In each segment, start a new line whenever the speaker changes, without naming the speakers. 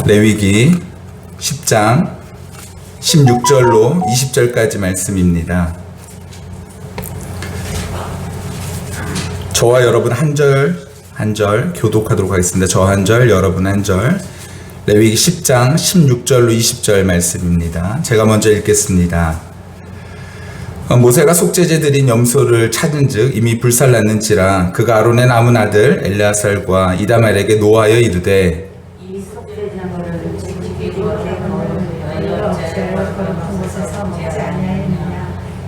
레위기 10장 16절로 20절까지 말씀입니다. 저와 여러분 한 절 교독하도록 하겠습니다. 저 한 절, 여러분 한 절. 레위기 10장 16절로 20절 말씀입니다. 제가 먼저 읽겠습니다. 모세가 속죄제 드린 염소를 찾은즉 이미 불살랐는지라 그가 아론의 남은 아들 엘르아살과 이다말에게 노하여 이르되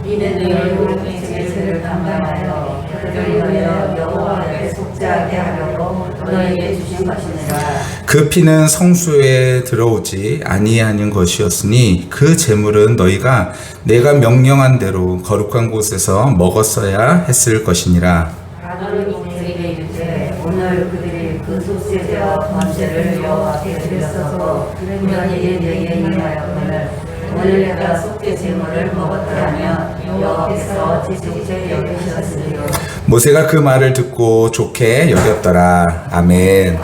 이는 너희 죄를 담당하여 그들을 위하여 여호와 앞에 속죄하게 하려고 너희에게 주신 것이니라. 그 피는 성소에 들어오지 아니하는 것이었으니 그 제물은 너희가 내가 명령한 대로 거룩한 곳에서 먹었어야 했을 것이니라. 아론이 모세에게 이르되 오늘 그들이 그 속죄제와 번제를 여호와 앞에 드렸어서 그러니 내게 임하였거늘 오늘 내가 속죄 제물을 먹었더라면 여호와께서 제 속죄 여기셨으리요. 모세가 그 말을 듣고 좋게 여겼더라. 아멘.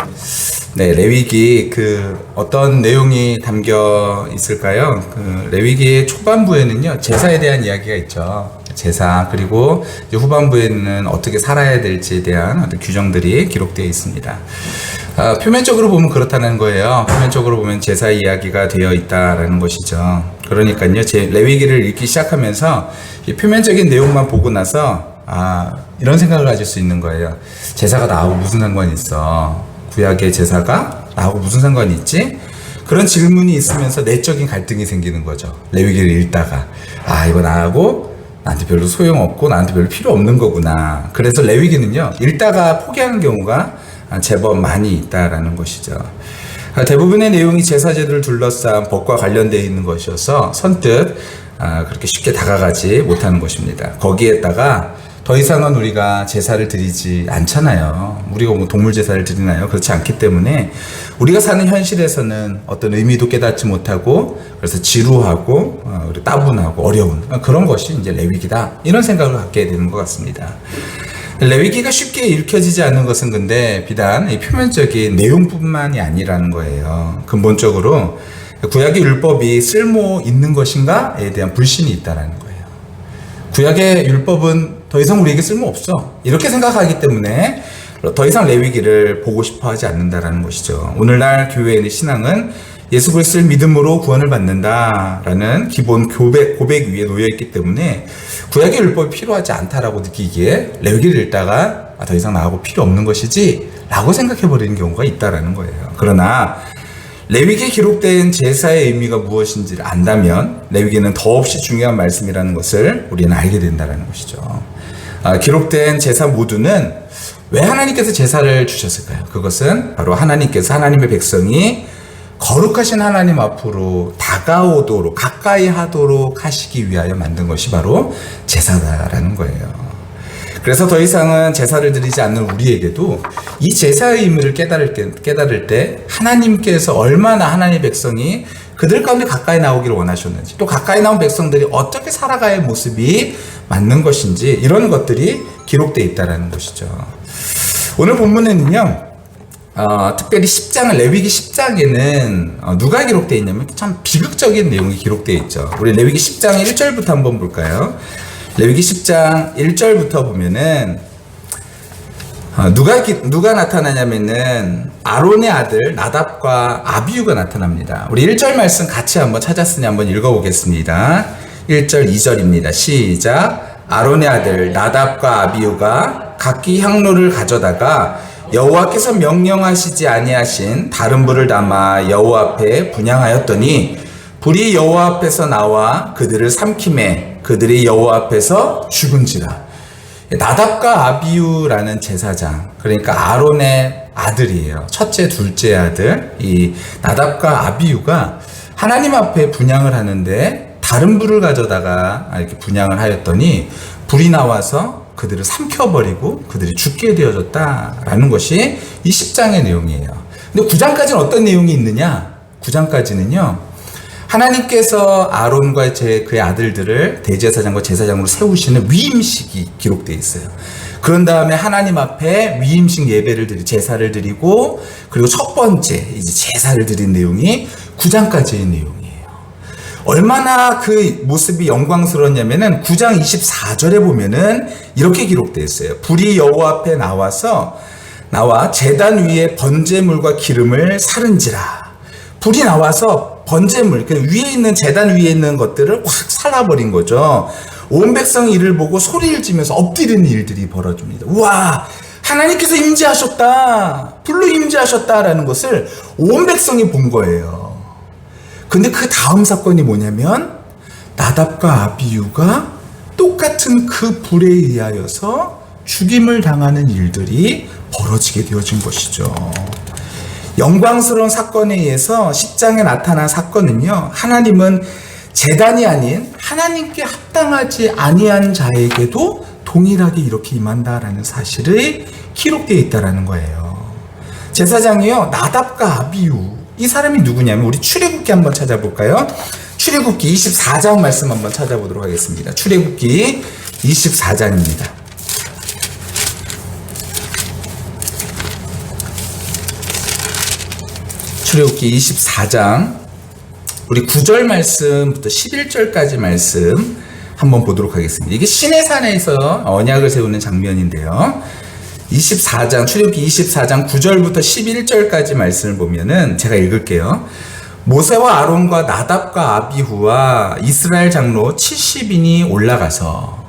네, 레위기 어떤 내용이 담겨 있을까요? 레위기의 초반부에는요 제사에 대한 이야기가 있죠. 제사, 그리고 후반부에는 어떻게 살아야 될지에 대한 어떤 규정들이 기록되어 있습니다. 표면적으로 보면 그렇다는 거예요. 표면적으로 보면 제사 이야기가 되어 있다라는 것이죠. 그러니까요, 레위기를 읽기 시작하면서 이 표면적인 내용만 보고 나서 이런 생각을 가질 수 있는 거예요. 제사가 나하고 무슨 상관이 있어? 구약의 제사가 나하고 무슨 상관이 있지? 그런 질문이 있으면서 내적인 갈등이 생기는 거죠. 레위기를 읽다가 이거 나한테 별로 소용없고 나한테 별로 필요 없는 거구나. 그래서 레위기는요 읽다가 포기하는 경우가 제법 많이 있다라는 것이죠. 대부분의 내용이 제사제도를 둘러싼 법과 관련되어 있는 것이어서 선뜻 그렇게 쉽게 다가가지 못하는 것입니다. 거기에다가 더 이상은 우리가 제사를 드리지 않잖아요. 우리가 뭐 동물 제사를 드리나요? 그렇지 않기 때문에 우리가 사는 현실에서는 어떤 의미도 깨닫지 못하고 그래서 지루하고 따분하고 어려운 그런 것이 이제 레위기다, 이런 생각을 갖게 되는 것 같습니다. 레위기가 쉽게 읽혀지지 않는 것은 근데 비단 이 표면적인 내용뿐만이 아니라는 거예요. 근본적으로 구약의 율법이 쓸모 있는 것인가에 대한 불신이 있다라는 거예요. 구약의 율법은 더 이상 우리에게 쓸모 없어, 이렇게 생각하기 때문에 더 이상 레위기를 보고 싶어 하지 않는다라는 것이죠. 오늘날 교회의 신앙은 예수 그리스도를 믿음으로 구원을 받는다라는 기본 고백 위에 놓여 있기 때문에 구약의 율법이 필요하지 않다라고 느끼기에 레위기를 읽다가 더 이상 나하고 필요 없는 것이지 라고 생각해 버리는 경우가 있다라는 거예요. 그러나 레위기에 기록된 제사의 의미가 무엇인지를 안다면 레위기는 더없이 중요한 말씀이라는 것을 우리는 알게 된다는 것이죠. 기록된 제사 모두는 왜 하나님께서 제사를 주셨을까요? 그것은 바로 하나님께서 하나님의 백성이 거룩하신 하나님 앞으로 다가오도록, 가까이 하도록 하시기 위하여 만든 것이 바로 제사다라는 거예요. 그래서 더 이상은 제사를 드리지 않는 우리에게도 이 제사의 의미를 깨달을 때 하나님께서 얼마나 하나님의 백성이 그들 가운데 가까이 나오기를 원하셨는지, 또 가까이 나온 백성들이 어떻게 살아가야 할 모습이 맞는 것인지, 이런 것들이 기록되어 있다는 것이죠. 오늘 본문에는요 특별히 10장은 레위기 10장에는 누가 기록되어 있냐면 참 비극적인 내용이 기록되어 있죠. 우리 레위기 10장 1절부터 한번 볼까요? 레위기 10장 1절부터 보면은 누가 나타나냐면은 아론의 아들 나답과 아비후가 나타납니다. 우리 1절 말씀 같이 한번 찾았으니 한번 읽어보겠습니다. 1절 2절입니다. 시작. 아론의 아들 나답과 아비후가 각기 향로를 가져다가 여호와께서 명령하시지 아니하신 다른 불을 담아 여호와 앞에 분향하였더니 불이 여호와 앞에서 나와 그들을 삼키매 그들이 여호와 앞에서 죽은지라. 나답과 아비후라는 제사장, 그러니까 아론의 아들이에요. 첫째, 둘째 아들. 이 나답과 아비후가 하나님 앞에 분향을 하는데 다른 불을 가져다가 이렇게 분향을 하였더니 불이 나와서 그들을 삼켜버리고 그들이 죽게 되어졌다라는 것이 이 10장의 내용이에요. 근데 9장까지는 어떤 내용이 있느냐? 9장까지는요 하나님께서 아론과 그의 아들들을 대제사장과 제사장으로 세우시는 위임식이 기록되어 있어요. 그런 다음에 하나님 앞에 위임식 예배를 제사를 드리고, 그리고 첫 번째 이제 제사를 드린 내용이 9장까지의 내용이에요. 얼마나 그 모습이 영광스러웠냐면은 9장 24절에 보면은 이렇게 기록되어 있어요. 불이 여호와 앞에 나와 제단 위에 번제물과 기름을 사른지라. 불이 나와서 번제물, 그 위에 있는 제단 위에 있는 것들을 확 살라버린 거죠. 온 백성이 이를 보고 소리를 지면서 엎드리는 일들이 벌어집니다. 우와, 하나님께서 임재하셨다, 불로 임재하셨다라는 것을 온 백성이 본 거예요. 근데 그 다음 사건이 뭐냐면 나답과 아비후가 똑같은 그 불에 의하여서 죽임을 당하는 일들이 벌어지게 되어진 것이죠. 영광스러운 사건에 의해서 10장에 나타난 사건은요, 하나님은 제단이 아닌 하나님께 합당하지 아니한 자에게도 동일하게 이렇게 임한다라는 사실이 기록되어 있다라는 거예요. 제사장이요, 나답과 아비후, 이 사람이 누구냐면 우리 출애굽기 한번 찾아볼까요? 출애굽기 24장 말씀 한번 찾아보도록 하겠습니다. 출애굽기 24장입니다. 출애굽기 24장 우리 9절 말씀부터 11절까지 말씀 한번 보도록 하겠습니다. 이게 시내산에서 언약을 세우는 장면인데요. 24장, 출애굽기 24장 9절부터 11절까지 말씀을 보면은 제가 읽을게요. 모세와 아론과 나답과 아비후와 이스라엘 장로 70인이 올라가서,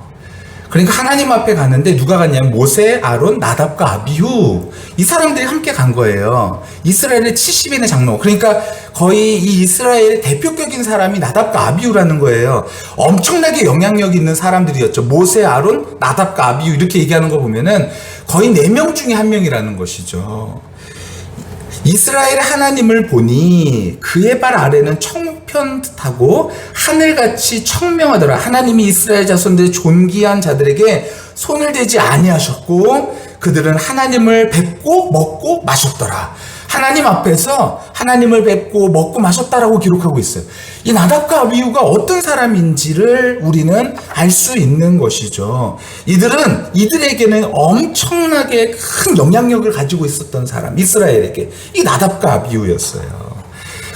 그러니까 하나님 앞에 가는데 누가 갔냐면 모세, 아론, 나답과 아비후, 이 사람들이 함께 간 거예요. 이스라엘의 70인의 장로, 그러니까 거의 이 이스라엘의 대표격인 사람이 나답과 아비후라는 거예요. 엄청나게 영향력 있는 사람들이었죠. 모세, 아론, 나답과 아비후 이렇게 얘기하는 거 보면은 거의 4명 중에 1명이라는 것이죠. 이스라엘의 하나님을 보니 그의 발 아래는 청편하고 하늘같이 청명하더라. 하나님이 이스라엘 자손들의 존귀한 자들에게 손을 대지 아니하셨고 그들은 하나님을 뵙고 먹고 마셨더라. 하나님 앞에서 하나님을 뵙고 먹고 마셨다라고 기록하고 있어요. 이 나답과 아비후가 어떤 사람인지를 우리는 알 수 있는 것이죠. 이들에게는 엄청나게 큰 영향력을 가지고 있었던 사람, 이스라엘에게 이 나답과 아비후였어요.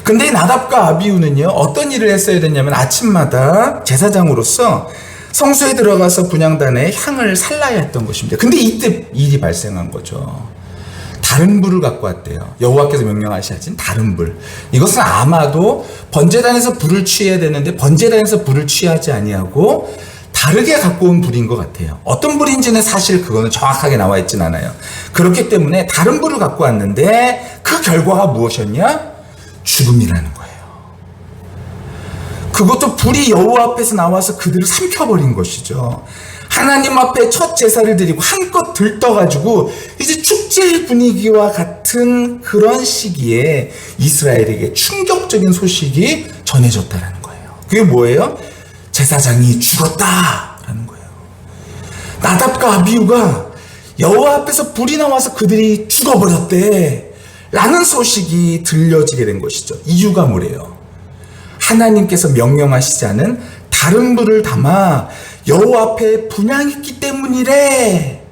근데 이 나답과 아비후는요, 어떤 일을 했어야 됐냐면 아침마다 제사장으로서 성소에 들어가서 분향단에 향을 살라야 했던 것입니다. 근데 이때 일이 발생한 거죠. 다른 불을 갖고 왔대요. 여호와께서 명령하신 다른 불. 이것은 아마도 번제단에서 불을 취해야 되는데 번제단에서 불을 취하지 아니하고 다르게 갖고 온 불인 것 같아요. 어떤 불인지는 사실 그거는 정확하게 나와 있진 않아요. 그렇기 때문에 다른 불을 갖고 왔는데 그 결과가 무엇이었냐? 죽음이라는 거예요. 그것도 불이 여호와 앞에서 나와서 그들을 삼켜버린 것이죠. 하나님 앞에 첫 제사를 드리고 한껏 들떠가지고 이제 축제 분위기와 같은 그런 시기에 이스라엘에게 충격적인 소식이 전해졌다는 거예요. 그게 뭐예요? 제사장이 죽었다라는 거예요. 나답과 아비후가 여호와 앞에서 불이 나와서 그들이 죽어버렸대 라는 소식이 들려지게 된 것이죠. 이유가 뭐래요? 하나님께서 명령하시지 않은 다른 불을 담아 여호와 앞에 분향했기 때문이래.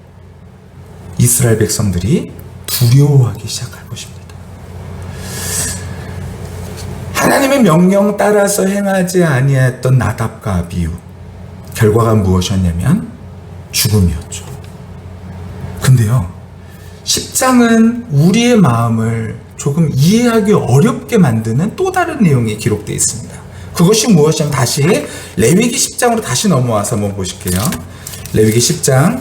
이스라엘 백성들이 두려워하기 시작할 것입니다. 하나님의 명령 따라서 행하지 아니했던 나답과 아비후, 결과가 무엇이었냐면 죽음이었죠. 근데요, 10장은 우리의 마음을 조금 이해하기 어렵게 만드는 또 다른 내용이 기록되어 있습니다. 그것이 무엇이냐면 다시 레위기 10장으로 다시 넘어와서 한번 보실게요. 레위기 10장.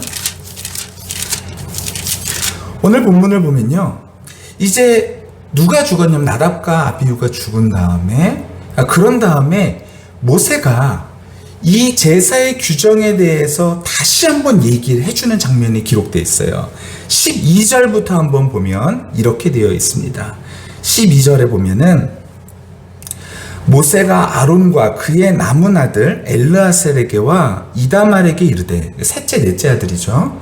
오늘 본문을 보면요, 이제 누가 죽었냐면 나답과 아비후가 죽은 다음에, 그런 다음에 모세가 이 제사의 규정에 대해서 다시 한번 얘기를 해주는 장면이 기록되어 있어요. 12절부터 한번 보면 이렇게 되어 있습니다. 12절에 보면은 모세가 아론과 그의 남은 아들 엘르아셀에게와 이다말에게 이르되, 셋째 넷째 아들이죠.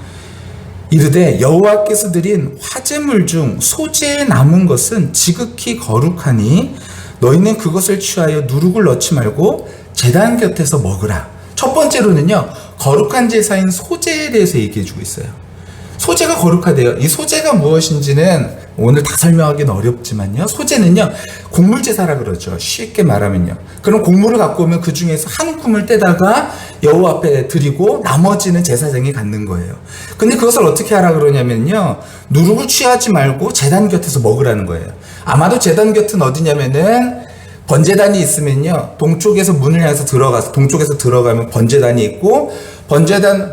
이르되 여호와께서 드린 화제물 중 소재에 남은 것은 지극히 거룩하니 너희는 그것을 취하여 누룩을 넣지 말고 제단 곁에서 먹으라. 첫 번째로는요, 거룩한 제사인 소제에 대해서 얘기해 주고 있어요. 소제가 거룩하대요. 이 소제가 무엇인지는 오늘 다 설명하기는 어렵지만요, 소제는요 곡물 제사라 그러죠. 쉽게 말하면요, 그럼 곡물을 갖고 오면 그 중에서 한 움큼을 떼다가 여호와 앞에 드리고 나머지는 제사장이 갖는 거예요. 근데 그것을 어떻게 하라 그러냐면요, 누룩을 취하지 말고 제단 곁에서 먹으라는 거예요. 아마도 제단 곁은 어디냐면은 번제단이 있으면요, 동쪽에서 문을 향해서 들어가서 동쪽에서 들어가면 번제단이 있고, 번제단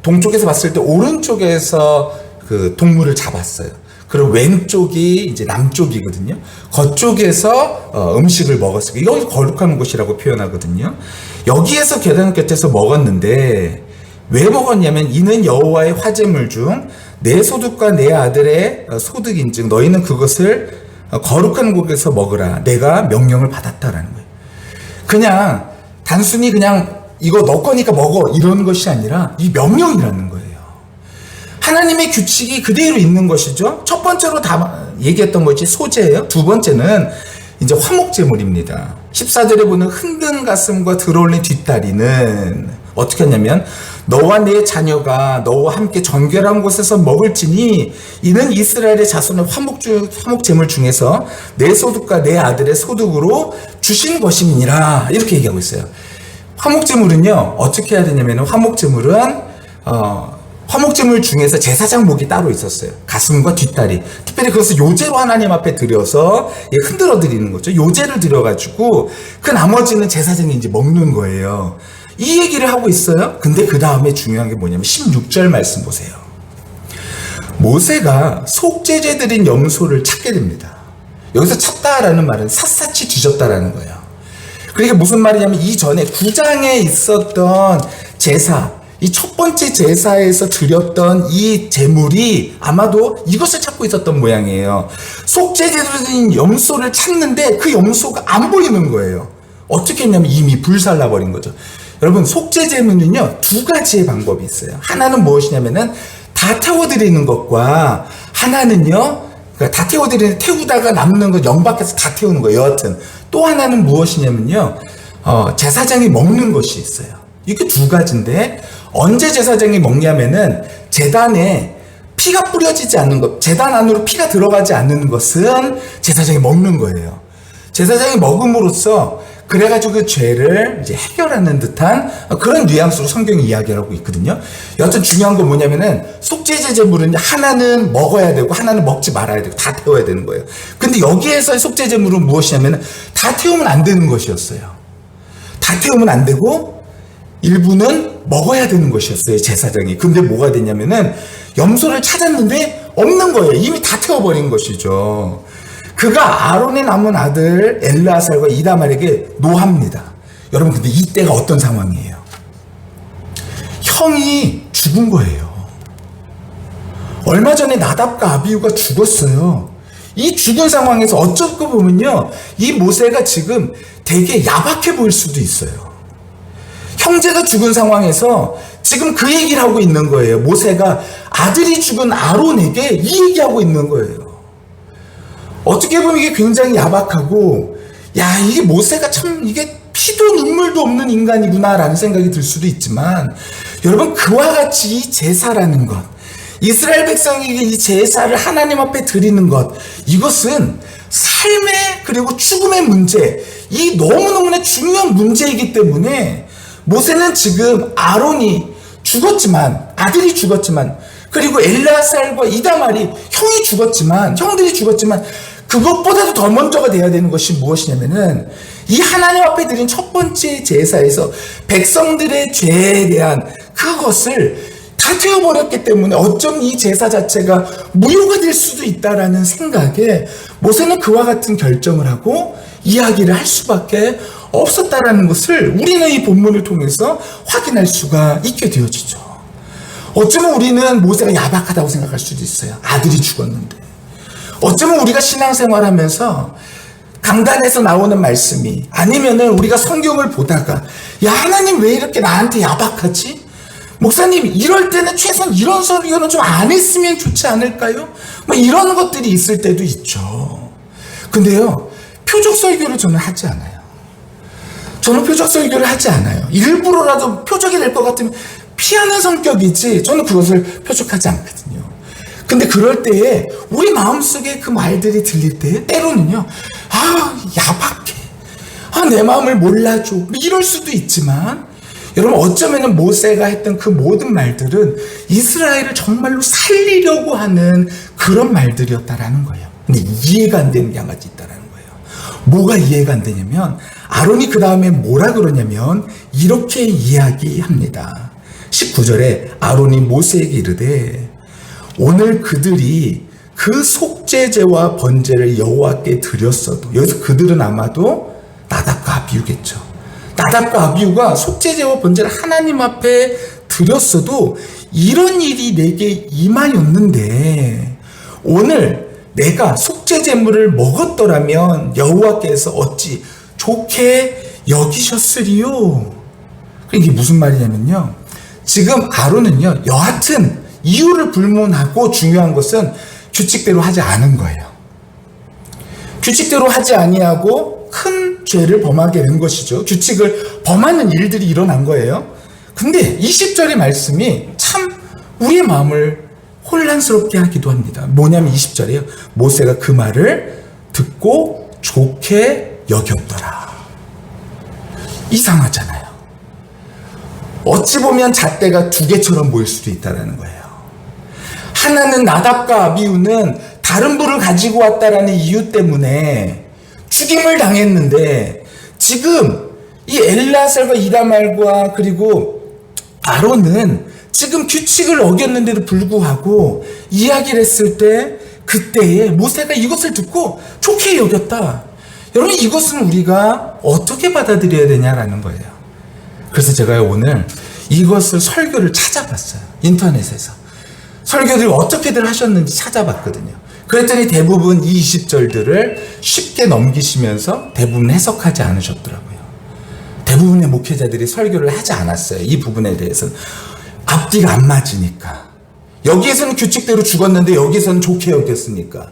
동쪽에서 봤을 때 오른쪽에서 그 동물을 잡았어요. 그리고 왼쪽이 이제 남쪽이거든요. 그쪽에서 음식을 먹었어요. 이걸 거룩한 곳이라고 표현하거든요. 여기에서 제단 곁에서 먹었는데 왜 먹었냐면, 이는 여호와의 화제물 중 내 소득과 내 아들의 소득인즉 너희는 그것을 거룩한 곳에서 먹으라. 내가 명령을 받았다라는 거예요. 그냥 단순히 그냥 이거 너 거니까 먹어 이런 것이 아니라 이 명령이라는 거예요. 하나님의 규칙이 그대로 있는 것이죠. 첫 번째로 다 얘기했던 것이 소제예요. 두 번째는 이제 화목제물입니다. 14절에 보는 흔든 가슴과 들어올린 뒷다리는 어떻게 하냐면, 너와 내 자녀가 너와 함께 정결한 곳에서 먹을지니 이는 이스라엘의 자손의 화목제물 중에서 내 소득과 내 아들의 소득으로 주신 것임이니라. 이렇게 얘기하고 있어요. 화목제물은요 어떻게 해야 되냐면, 화목제물은 화목제물 중에서 제사장 목이 따로 있었어요. 가슴과 뒷다리. 특별히 그것을 요제로 하나님 앞에 드려서 흔들어 드리는 거죠. 요제를 드려가지고 그 나머지는 제사장이 이제 먹는 거예요. 이 얘기를 하고 있어요. 근데 그 다음에 중요한 게 뭐냐면 16절 말씀 보세요. 모세가 속죄제 드린 염소를 찾게 됩니다. 여기서 찾다라는 말은 샅샅이 뒤졌다라는 거예요. 그러니까 무슨 말이냐면, 이전에 9장에 있었던 제사, 이 첫 번째 제사에서 드렸던 이 제물이 아마도 이것을 찾고 있었던 모양이에요. 속죄제로 드린 염소를 찾는데 그 염소가 안 보이는 거예요. 어떻게 했냐면 이미 불살라버린 거죠. 여러분, 속죄제물은요 두 가지의 방법이 있어요. 하나는 무엇이냐면은 다 태워드리는 것과, 하나는요 그러니까 다 태우다가 남는 거 영밖에서 다 태우는 거예요. 여하튼 또 하나는 무엇이냐면요, 제사장이 먹는 것이 있어요. 이게 두 가지인데, 언제 제사장이 먹냐면은 제단에 피가 뿌려지지 않는 것, 제단 안으로 피가 들어가지 않는 것은 제사장이 먹는 거예요. 제사장이 먹음으로써 그래가지고 그 죄를 이제 해결하는 듯한 그런 뉘앙스로 성경이 이야기하고 있거든요. 여튼 중요한 건 뭐냐면은, 속죄제 제물은 하나는 먹어야 되고 하나는 먹지 말아야 되고 다 태워야 되는 거예요. 근데 여기에서의 속죄 제물은 무엇이냐면은 다 태우면 안 되는 것이었어요. 다 태우면 안 되고 일부는 먹어야 되는 것이었어요, 제사장이. 근데 뭐가 됐냐면은, 염소를 찾았는데 없는 거예요. 이미 다 태워버린 것이죠. 그가 아론의 남은 아들 엘르아살과 이다말에게 노합니다. 여러분, 근데 이때가 어떤 상황이에요? 형이 죽은 거예요. 얼마 전에 나답과 아비후가 죽었어요. 이 죽은 상황에서 어쩌고 보면요, 이 모세가 지금 되게 야박해 보일 수도 있어요. 형제가 죽은 상황에서 지금 그 얘기를 하고 있는 거예요. 모세가 아들이 죽은 아론에게 이 얘기하고 있는 거예요. 어떻게 보면 이게 굉장히 야박하고, 야, 이게 모세가 참 이게 피도 눈물도 없는 인간이구나라는 생각이 들 수도 있지만, 여러분, 그와 같이 이 제사라는 것, 이스라엘 백성에게 이 제사를 하나님 앞에 드리는 것, 이것은 삶의 그리고 죽음의 문제, 이 너무너무나 중요한 문제이기 때문에 모세는 지금 아론이 죽었지만, 아들이 죽었지만, 그리고 엘르아살과 이다말이 형들이 죽었지만 그것보다도 더 먼저가 돼야 되는 것이 무엇이냐면은, 이 하나님 앞에 드린 첫 번째 제사에서 백성들의 죄에 대한 그것을 다 태워버렸기 때문에 어쩜 이 제사 자체가 무효가 될 수도 있다라는 생각에 모세는 그와 같은 결정을 하고 이야기를 할 수밖에 없었다라는 것을 우리는 이 본문을 통해서 확인할 수가 있게 되어지죠. 어쩌면 우리는 모세가 야박하다고 생각할 수도 있어요. 아들이 죽었는데. 어쩌면 우리가 신앙생활 하면서 강단에서 나오는 말씀이, 아니면은 우리가 성경을 보다가, 야, 하나님 왜 이렇게 나한테 야박하지? 목사님, 이럴 때는 최소한 이런 설교는 좀 안 했으면 좋지 않을까요? 뭐 이런 것들이 있을 때도 있죠. 근데요, 표적 설교를 저는 하지 않아요. 저는 표적 설교를 하지 않아요. 일부러라도 표적이 될 것 같으면 피하는 성격이지 저는 그것을 표적하지 않거든요. 근데 그럴 때에 우리 마음속에 그 말들이 들릴 때 때로는요, 야박해. 내 마음을 몰라줘. 이럴 수도 있지만 여러분, 어쩌면 모세가 했던 그 모든 말들은 이스라엘을 정말로 살리려고 하는 그런 말들이었다라는 거예요. 근데 이해가 안 되는 게 한 가지 있다라는 거예요. 뭐가 이해가 안 되냐면 아론이 그 다음에 뭐라 그러냐면 이렇게 이야기합니다. 19절에 아론이 모세에게 이르되 오늘 그들이 그 속죄제와 번제를 여호와께 드렸어도, 여기서 그들은 아마도 나답과 아비후겠죠. 나답과 아비후가 속죄제와 번제를 하나님 앞에 드렸어도 이런 일이 내게 임하였는데 오늘 내가 속죄제물을 먹었더라면 여호와께서 어찌 좋게 여기셨으리요. 이게 무슨 말이냐면요, 지금 아론은요, 여하튼 이유를 불문하고 중요한 것은 규칙대로 하지 않은 거예요. 규칙대로 하지 아니하고 큰 죄를 범하게 된 것이죠. 규칙을 범하는 일들이 일어난 거예요. 근데 20절의 말씀이 참 우리의 마음을 혼란스럽게 하기도 합니다. 뭐냐면 20절이에요. 모세가 그 말을 듣고 좋게 여겼더라. 이상하잖아요. 어찌 보면 잣대가 두 개처럼 보일 수도 있다는 거예요. 하나는 나답과 아비후는 다른 불을 가지고 왔다라는 이유 때문에 죽임을 당했는데, 지금 이 엘라살과 이다말과 그리고 아론은 지금 규칙을 어겼는데도 불구하고 이야기를 했을 때 그때에 모세가 이것을 듣고 좋게 여겼다. 여러분, 이것은 우리가 어떻게 받아들여야 되냐라는 거예요. 그래서 제가 오늘 이것을 설교를 찾아봤어요. 인터넷에서 설교들이 어떻게들 하셨는지 찾아봤거든요. 그랬더니 대부분 이 20절들을 쉽게 넘기시면서 대부분 해석하지 않으셨더라고요. 대부분의 목회자들이 설교를 하지 않았어요. 이 부분에 대해서는 앞뒤가 안 맞으니까. 여기에서는 규칙대로 죽었는데 여기서는 좋게 여겼으니까.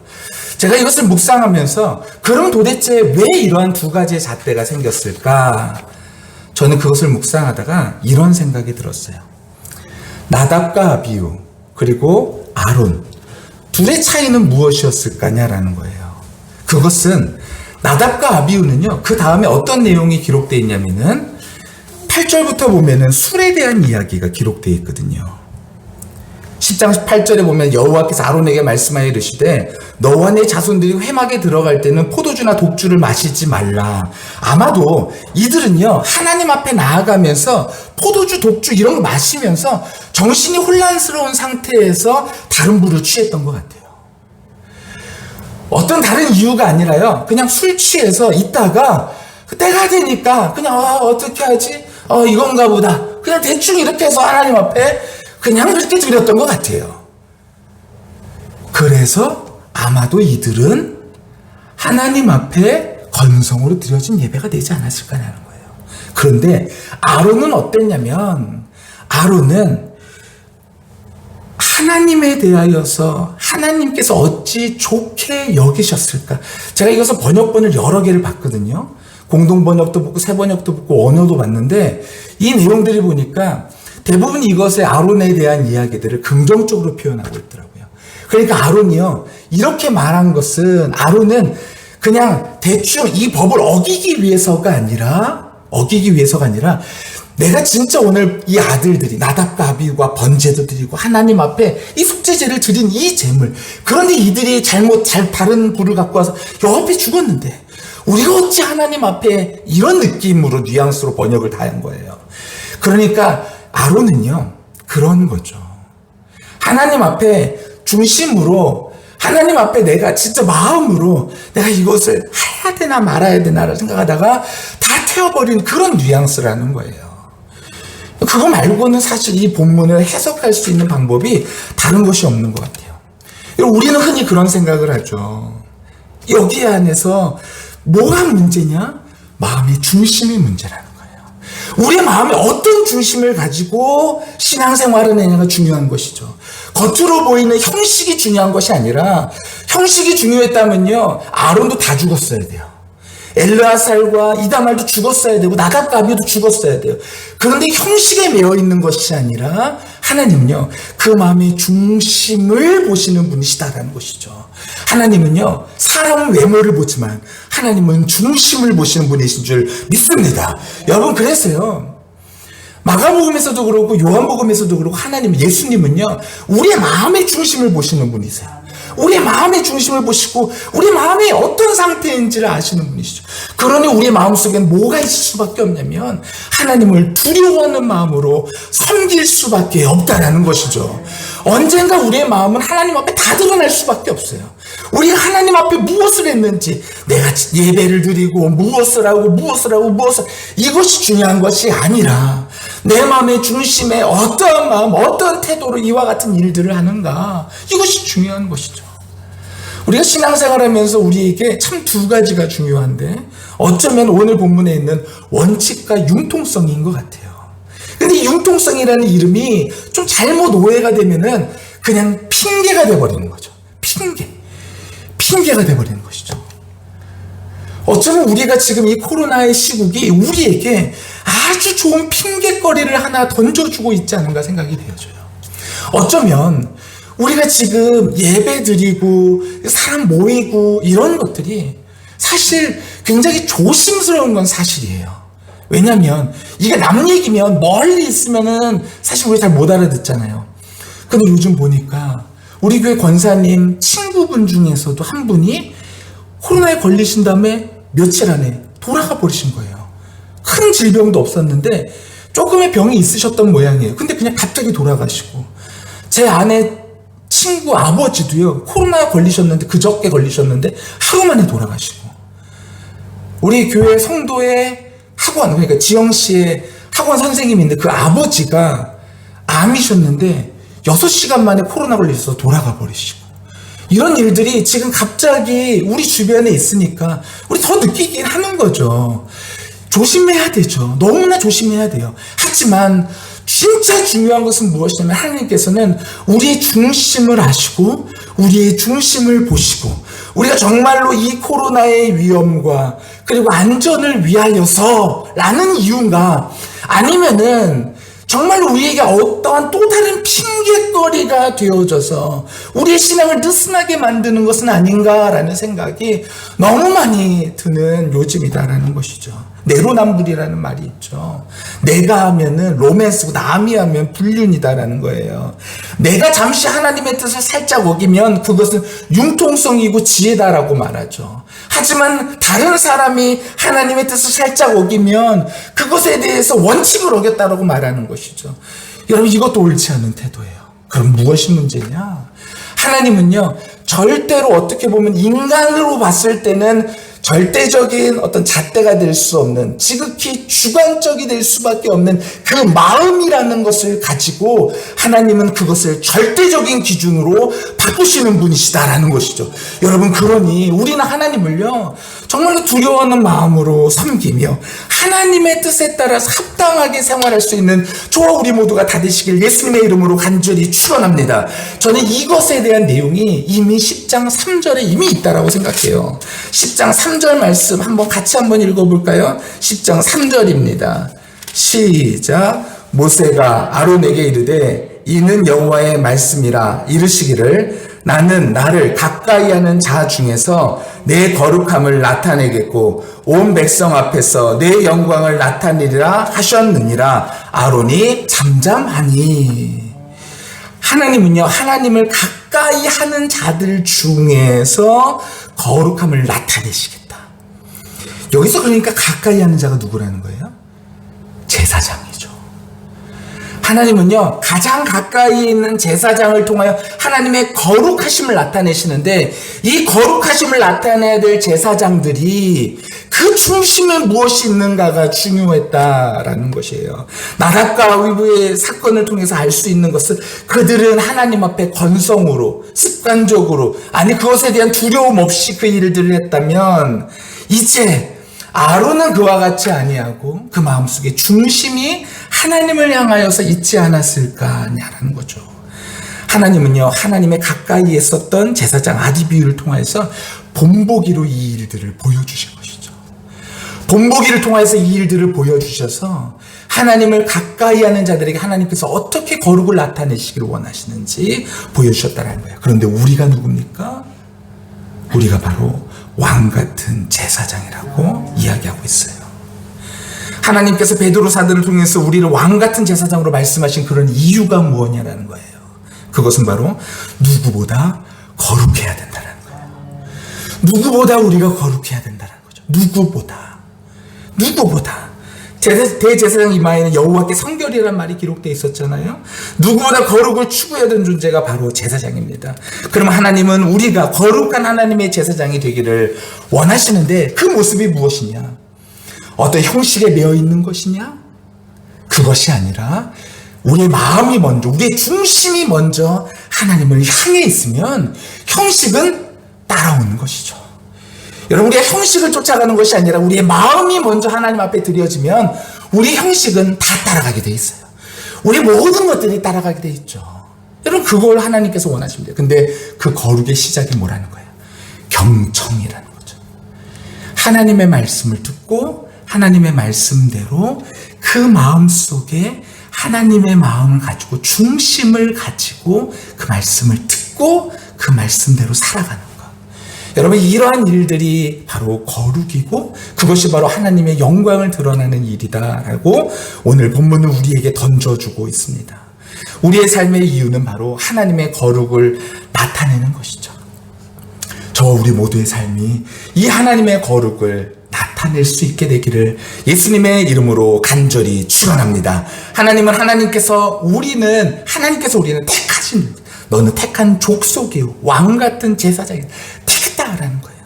제가 이것을 묵상하면서 그럼 도대체 왜 이러한 두 가지의 잣대가 생겼을까? 저는 그것을 묵상하다가 이런 생각이 들었어요. 나답과 아비후 그리고 아론, 둘의 차이는 무엇이었을까냐라는 거예요. 그것은 나답과 아비후는요, 그 다음에 어떤 내용이 기록되어 있냐면은 8절부터 보면은 술에 대한 이야기가 기록되어 있거든요. 10장 8절에 보면 여호와께서 아론에게 말씀하여 이르시되 너와 네 자손들이 회막에 들어갈 때는 포도주나 독주를 마시지 말라. 아마도 이들은요, 하나님 앞에 나아가면서 포도주, 독주 이런 거 마시면서 정신이 혼란스러운 상태에서 다른 불을 취했던 것 같아요. 어떤 다른 이유가 아니라요, 그냥 술 취해서 있다가 때가 되니까 그냥 어떻게 하지? 이건가 보다. 그냥 대충 이렇게 해서 하나님 앞에 그냥 그렇게 드렸던 것 같아요. 그래서 아마도 이들은 하나님 앞에 건성으로 드려진 예배가 되지 않았을까라는 거예요. 그런데 아론은 어땠냐면, 아론은 하나님에 대하여서 하나님께서 어찌 좋게 여기셨을까. 제가 이것을 번역본을 여러 개를 봤거든요. 공동번역도 보고 새번역도 보고 언어도 봤는데 이 내용들을 보니까 대부분 이것에 아론에 대한 이야기들을 긍정적으로 표현하고 있더라고요. 그러니까 아론이요, 이렇게 말한 것은 아론은 그냥 대충 이 법을 어기기 위해서가 아니라 내가 진짜 오늘 이 아들들이 나답과 아비후가 번제도 드리고 하나님 앞에 이 속죄제를 드린 이 제물, 그런데 이들이 다른 불을 갖고 와서 여호와께 죽었는데 우리가 어찌 하나님 앞에, 이런 느낌으로 뉘앙스로 번역을 다 한 거예요. 그러니까 아론은요, 그런 거죠. 하나님 앞에 중심으로, 하나님 앞에 내가 진짜 마음으로 내가 이것을 해야 되나 말아야 되나를 생각하다가 다 태워버린 그런 뉘앙스라는 거예요. 그거 말고는 사실 이 본문을 해석할 수 있는 방법이 다른 것이 없는 것 같아요. 우리는 흔히 그런 생각을 하죠. 여기 안에서 뭐가 문제냐? 마음의 중심이 문제라는 거예요. 우리의 마음에 어떤 중심을 가지고 신앙생활을 하느냐가 중요한 것이죠. 겉으로 보이는 형식이 중요한 것이 아니라, 형식이 중요했다면요, 아론도 다 죽었어야 돼요.
엘르아살과 이다말도 죽었어야 되고 나답과 아비도 죽었어야 돼요. 그런데 형식에 매여 있는 것이 아니라 하나님은요, 그 마음의 중심을 보시는 분이시다라는 것이죠. 하나님은요, 사람 외모를 보지만 하나님은 중심을 보시는 분이신 줄 믿습니다. 여러분, 그래서요, 마가복음에서도 그렇고 요한복음에서도 그렇고 하나님, 예수님은요, 우리의 마음의 중심을 보시는 분이세요. 우리의 마음의 중심을 보시고 우리 마음이 어떤 상태인지를 아시는 분이시죠. 그러니 우리의 마음속엔 뭐가 있을 수밖에 없냐면 하나님을 두려워하는 마음으로 섬길 수밖에 없다라는 것이죠. 언젠가 우리의 마음은 하나님 앞에 다 드러날 수밖에 없어요. 우리가 하나님 앞에 무엇을 했는지, 내가 예배를 드리고 무엇을 하고 이것이 중요한 것이 아니라 내 마음의 중심에 어떠한 마음, 어떤 태도로 이와 같은 일들을 하는가, 이것이 중요한 것이죠. 우리가 신앙생활하면서 우리에게 참 두 가지가 중요한데 어쩌면 오늘 본문에 있는 원칙과 융통성인 것 같아요. 근데 이 융통성이라는 이름이 좀 잘못 오해가 되면은 그냥 핑계가 돼버리는 거죠. 핑계가 돼버리는 것이죠. 어쩌면 우리가 지금 이 코로나의 시국이 우리에게 아주 좋은 핑계거리를 하나 던져주고 있지 않은가 생각이 되어져요. 어쩌면 우리가 지금 예배 드리고 사람 모이고 이런 것들이 사실 굉장히 조심스러운 건 사실이에요. 왜냐하면 이게 남 얘기면 멀리 있으면은 사실 우리 잘 못 알아듣잖아요. 근데 요즘 보니까 우리 교회 권사님 친구분 중에서도 한 분이 코로나에 걸리신 다음에 며칠 안에 돌아가 버리신 거예요. 큰 질병도 없었는데 조금의 병이 있으셨던 모양이에요. 근데 그냥 갑자기 돌아가시고, 제 아내 친구 아버지도요, 코로나 걸리셨는데, 그저께 걸리셨는데 하루 만에 돌아가시고, 우리 교회 성도의 학원, 그러니까 지영씨의 학원 선생님인데 그 아버지가 암이셨는데 6시간 만에 코로나 걸리셔서 돌아가 버리시고, 이런 일들이 지금 갑자기 우리 주변에 있으니까 우리 더 느끼긴 하는 거죠. 조심해야 되죠. 너무나 조심해야 돼요. 하지만 진짜 중요한 것은 무엇이냐면 하나님께서는 우리의 중심을 아시고 우리의 중심을 보시고 우리가 정말로 이 코로나의 위험과 그리고 안전을 위하여서 라는 이유인가, 아니면은 정말로 우리에게 어떠한 또 다른 핑계거리가 되어져서 우리의 신앙을 느슨하게 만드는 것은 아닌가라는 생각이 너무 많이 드는 요즘이다라는 것이죠. 내로남불이라는 말이 있죠. 내가 하면은 로맨스고 남이 하면 불륜이다라는 거예요. 내가 잠시 하나님의 뜻을 살짝 어기면 그것은 융통성이고 지혜다라고 말하죠. 하지만 다른 사람이 하나님의 뜻을 살짝 어기면 그것에 대해서 원칙을 어겼다라고 말하는 것이죠. 여러분, 이것도 옳지 않은 태도예요. 그럼 무엇이 문제냐? 하나님은요, 절대로 어떻게 보면 인간으로 봤을 때는 절대적인 어떤 잣대가 될 수 없는, 지극히 주관적이 될 수밖에 없는 그 마음이라는 것을 가지고 하나님은 그것을 절대적인 기준으로 바꾸시는 분이시다라는 것이죠. 여러분, 그러니 우리는 하나님을요, 정말로 두려워하는 마음으로 섬기며 하나님의 뜻에 따라서 합당하게 생활할 수 있는 저와 우리 모두가 다 되시길 예수님의 이름으로 간절히 축원합니다. 저는 이것에 대한 내용이 이미 10장 3절에 이미 있다라고 생각해요. 10장 3절 말씀 같이 한번 읽어볼까요? 10장 3절입니다. 시작. 모세가 아론에게 이르되 이는 여호와의 말씀이라 이르시기를 나는 나를 가까이 하는 자 중에서 내 거룩함을 나타내겠고 온 백성 앞에서 내 영광을 나타내리라 하셨느니라. 아론이 잠잠하니. 하나님은요, 하나님을 가까이 하는 자들 중에서 거룩함을 나타내시겠다. 여기서 그러니까 가까이 하는 자가 누구라는 거예요? 제사장이죠. 하나님은요, 가장 가까이 있는 제사장을 통하여 하나님의 거룩하심을 나타내시는데, 이 거룩하심을 나타내야 될 제사장들이 그 중심에 무엇이 있는가가 중요했다라는 것이에요. 나답과 아비후의 사건을 통해서 알 수 있는 것은 그들은 하나님 앞에 건성으로, 습관적으로, 아니 그것에 대한 두려움 없이 그 일들을 했다면, 이제 아론은 그와 같이 아니하고 그 마음속에 중심이 하나님을 향하여서 있지 않았을까냐라는 거죠. 하나님은요, 하나님의 가까이에 있었던 제사장 아비후를 통해서 본보기로 이 일들을 보여주신 것이죠. 본보기를 통해서 이 일들을 보여주셔서 하나님을 가까이 하는 자들에게 하나님께서 어떻게 거룩을 나타내시기를 원하시는지 보여주셨다는 거예요. 그런데 우리가 누굽니까? 우리가 바로 왕 같은 제사장이라고 이야기하고 있어요. 하나님께서 베드로 사도를 통해서 우리를 왕 같은 제사장으로 말씀하신 그런 이유가 무엇이냐라는 거예요. 그것은 바로 누구보다 거룩해야 된다는 거예요. 누구보다 우리가 거룩해야 된다는 거죠. 누구보다. 대제사장 이마에는 여호와께 성결이라는 말이 기록되어 있었잖아요. 누구보다 거룩을 추구하던 존재가 바로 제사장입니다. 그러면 하나님은 우리가 거룩한 하나님의 제사장이 되기를 원하시는데 그 모습이 무엇이냐? 어떤 형식에 매여 있는 것이냐? 그것이 아니라 우리의 마음이 먼저, 우리의 중심이 먼저 하나님을 향해 있으면 형식은 따라오는 것이죠. 여러분, 우리가 형식을 쫓아가는 것이 아니라 우리의 마음이 먼저 하나님 앞에 드려지면 우리 형식은 다 따라가게 돼 있어요. 우리 모든 것들이 따라가게 돼 있죠. 여러분, 그걸 하나님께서 원하십니다. 근데 그 거룩의 시작이 뭐라는 거예요? 경청이라는 거죠. 하나님의 말씀을 듣고 하나님의 말씀대로 그 마음 속에 하나님의 마음을 가지고 중심을 가지고 그 말씀을 듣고 그 말씀대로 살아가는 것. 여러분, 이러한 일들이 바로 거룩이고 그것이 바로 하나님의 영광을 드러나는 일이다라고 오늘 본문은 우리에게 던져주고 있습니다. 우리의 삶의 이유는 바로 하나님의 거룩을 나타내는 것이죠. 저와 우리 모두의 삶이 이 하나님의 거룩을 나타낼 수 있게 되기를 예수님의 이름으로 간절히 축원합니다. 하나님께서 우리는 택하신, 너는 택한 족속이요 왕 같은 제사장이다. 택했다라는 거예요.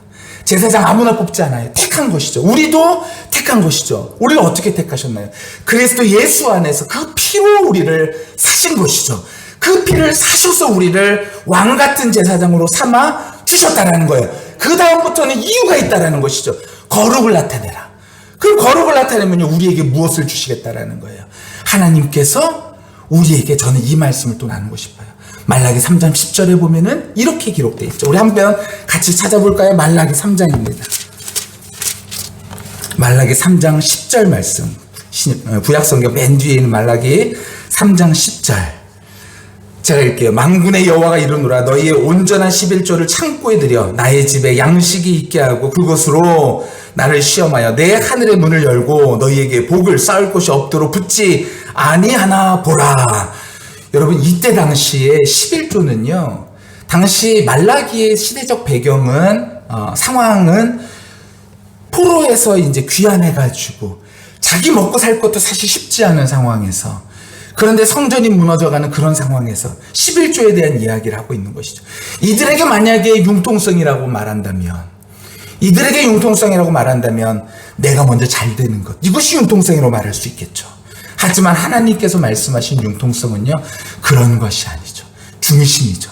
제사장 아무나 뽑지 않아요. 택한 것이죠. 우리도 택한 것이죠. 우리를 어떻게 택하셨나요? 그리스도 예수 안에서 그 피로 우리를 사신 것이죠. 그 피를 사셔서 우리를 왕 같은 제사장으로 삼아 주셨다라는 거예요. 그 다음부터는 이유가 있다라는 것이죠. 거룩을 나타내라. 그 거룩을 나타내면 우리에게 무엇을 주시겠다라는 거예요. 하나님께서 우리에게, 저는 이 말씀을 또 나누고 싶어요. 말라기 3장 10절에 보면은 이렇게 기록되어 있죠. 우리 한번 같이 찾아볼까요? 말라기 3장입니다. 말라기 3장 10절 말씀. 구약성경 맨 뒤에 있는 말라기 3장 10절. 제가 읽게요. 만군의 여호와가 이르노라, 너희의 온전한 11조를 창고에 들여 나의 집에 양식이 있게 하고 그것으로 나를 시험하여 내 하늘의 문을 열고 너희에게 복을 쌓을 곳이 없도록 붙지 아니하나 보라. 여러분, 이때 당시에 11조는요, 당시 말라기의 시대적 배경은, 상황은 포로에서 이제 귀환해가지고 자기 먹고 살 것도 사실 쉽지 않은 상황에서, 그런데 성전이 무너져가는 그런 상황에서 11조에 대한 이야기를 하고 있는 것이죠. 이들에게 만약에 융통성이라고 말한다면 내가 먼저 잘 되는 것, 이것이 융통성이라고 말할 수 있겠죠. 하지만 하나님께서 말씀하신 융통성은요, 그런 것이 아니죠. 중심이죠.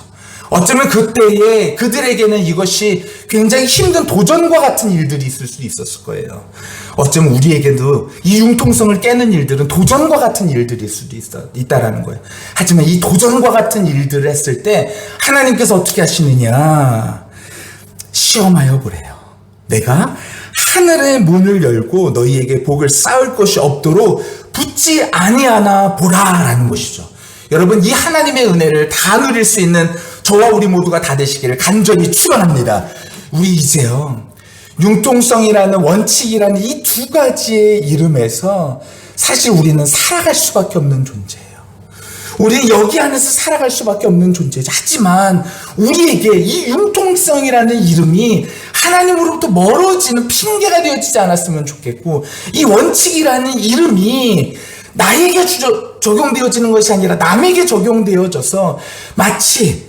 어쩌면 그때에 그들에게는 이것이 굉장히 힘든 도전과 같은 일들이 있을 수 있었을 거예요. 어쩌면 우리에게도 이 융통성을 깨는 일들은 도전과 같은 일들일 수도 있다라는 거예요. 하지만 이 도전과 같은 일들을 했을 때 하나님께서 어떻게 하시느냐, 시험하여 보래요. 내가 하늘의 문을 열고 너희에게 복을 쌓을 것이 없도록 붙지 아니하나 보라라는 것이죠. 여러분, 이 하나님의 은혜를 다 누릴 수 있는 저와 우리 모두가 다 되시기를 간절히 축원합니다. 우리 이제요, 융통성이라는 원칙이라는 이 두 가지의 이름에서 사실 우리는 살아갈 수밖에 없는 존재예요. 우리는 여기 안에서 살아갈 수밖에 없는 존재죠. 하지만 우리에게 이 융통성이라는 이름이 하나님으로부터 멀어지는 핑계가 되어지지 않았으면 좋겠고, 이 원칙이라는 이름이 나에게 적용되어지는 것이 아니라 남에게 적용되어져서 마치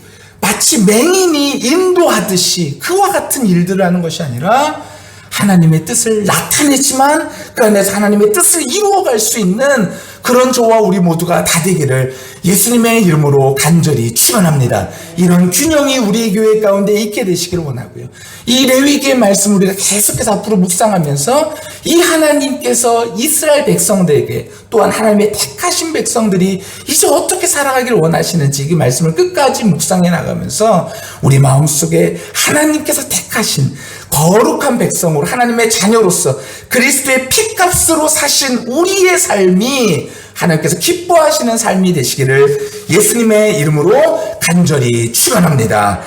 맹인이 인도하듯이 그와 같은 일들을 하는 것이 아니라 하나님의 뜻을 나타내지만 그 안에서 하나님의 뜻을 이루어갈 수 있는 그런 저와 우리 모두가 다 되기를 예수님의 이름으로 간절히 축원합니다. 이런 균형이 우리 교회 가운데 있게 되시기를 원하고요. 이 레위기의 말씀을 우리가 계속해서 앞으로 묵상하면서 이 하나님께서 이스라엘 백성들에게 또한 하나님의 택하신 백성들이 이제 어떻게 살아가기를 원하시는지 이 말씀을 끝까지 묵상해 나가면서 우리 마음속에 하나님께서 택하신 거룩한 백성으로 하나님의 자녀로서 그리스도의 피값으로 사신 우리의 삶이 하나님께서 기뻐하시는 삶이 되시기를 예수님의 이름으로 간절히 축원합니다.